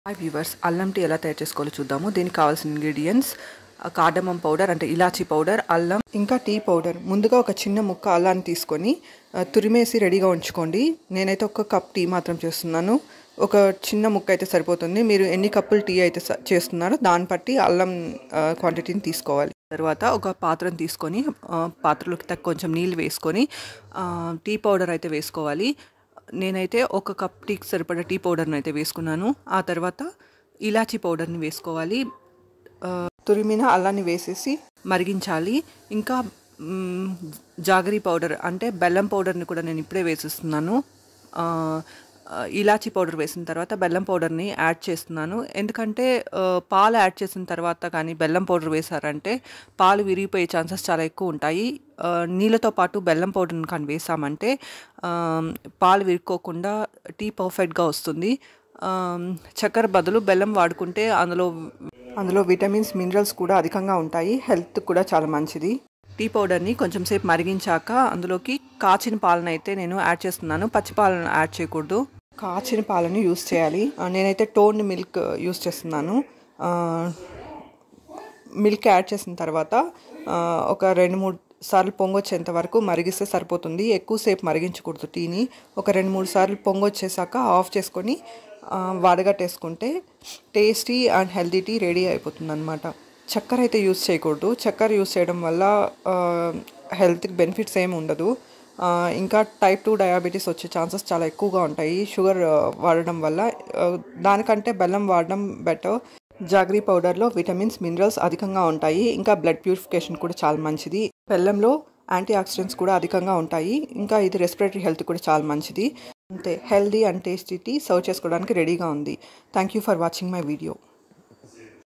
Hi viewers, అల్లం tea ఎలా తయారు చేసుకోవాలో చూద్దాము. దీనికి కావాల్సిన ఇంగ్రీడియంట్స్ కార్డమమ్ పౌడర్ అంటే ఇలాచీ పౌడర్, అల్లం, ఇంకా టీ పౌడర్. ముందుగా ఒక చిన్న ముక్క అల్లాన్ని తీసుకొని తురిమేసి రెడీగా ఉంచుకోండి. నేనైతే ఒక కప్ టీ మాత్రం చేస్తున్నాను. ఒక చిన్న ముక్క అయితే సరిపోతుంది. మీరు ఎన్ని కప్పులు టీ అయితే చేస్తున్నారో దాన్ని బట్టి అల్లం క్వాంటిటీని తీసుకోవాలి. తర్వాత ఒక పాత్రను తీసుకొని పాత్రలోకి కొంచెం నీళ్ళు వేసుకొని టీ పౌడర్ అయితే వేసుకోవాలి. నేనైతే ఒక కప్ టీకి సరిపడా టీ పౌడర్ని అయితే వేసుకున్నాను. ఆ తర్వాత ఇలాచీ పౌడర్ని వేసుకోవాలి. తురిమిన అల్లాన్ని వేసేసి మరిగించాలి. ఇంకా జాగరీ పౌడర్ అంటే బెల్లం పౌడర్ని కూడా నేను ఇప్పుడే వేసేస్తున్నాను. ఇలాచీ పౌడర్ వేసిన తర్వాత బెల్లం పౌడర్ని యాడ్ చేస్తున్నాను. ఎందుకంటే పాలు యాడ్ చేసిన తర్వాత కానీ బెల్లం పౌడర్ వేసారంటే పాలు విరిగిపోయే ఛాన్సెస్ చాలా ఎక్కువ ఉంటాయి. నీళ్ళతో పాటు బెల్లం పౌడర్ని కానీ వేసామంటే పాలు విరుక్కోకుండా టీ పర్ఫెక్ట్గా వస్తుంది. చక్కెర బదులు బెల్లం వాడుకుంటే అందులో విటమిన్స్, మినరల్స్ కూడా అధికంగా ఉంటాయి. హెల్త్ కూడా చాలా మంచిది. టీ పౌడర్ని కొంచెం సేపు మరిగించాక అందులోకి కాచిన పాలను అయితే నేను యాడ్ చేస్తున్నాను. పచ్చి పాలను యాడ్ చేయకూడదు, కాచిన పాలను యూస్ చేయాలి. నేనైతే టోన్డ్ మిల్క్ యూస్ చేస్తున్నాను. మిల్క్ యాడ్ చేసిన తర్వాత ఒక 2-3 సార్లు పొంగొచ్చేంత వరకు మరిగిస్తే సరిపోతుంది. ఎక్కువసేపు మరిగించకూడదు టీని. ఒక 2-3 సార్లు పొంగొచ్చేసాక ఆఫ్ చేసుకొని వడగట్టేసుకుంటే tasty and healthy tea ready అయిపోతుంది అనమాట. చక్కెర అయితే యూస్ చేయకూడదు. చక్కెర యూస్ చేయడం వల్ల హెల్త్కి బెనిఫిట్స్ ఏమి ఉండదు. ఇంకా టైప్ 2 డయాబెటీస్ వచ్చే ఛాన్సెస్ చాలా ఎక్కువగా ఉంటాయి షుగర్ వాడడం వల్ల. దానికంటే బెల్లం వాడడం బెటర్. జాగరీ పౌడర్లో విటమిన్స్, మినరల్స్ అధికంగా ఉంటాయి. ఇంకా బ్లడ్ ప్యూరిఫికేషన్ కూడా చాలా మంచిది. బెల్లంలో యాంటీ ఆక్సిడెంట్స్ కూడా అధికంగా ఉంటాయి. ఇంకా ఇది రెస్పిరేటరీ హెల్త్ కూడా చాలా మంచిది. అంతే, healthy and tasty tea serve చేసుకోవడానికి రెడీగా ఉంది. Thank you for watching my video.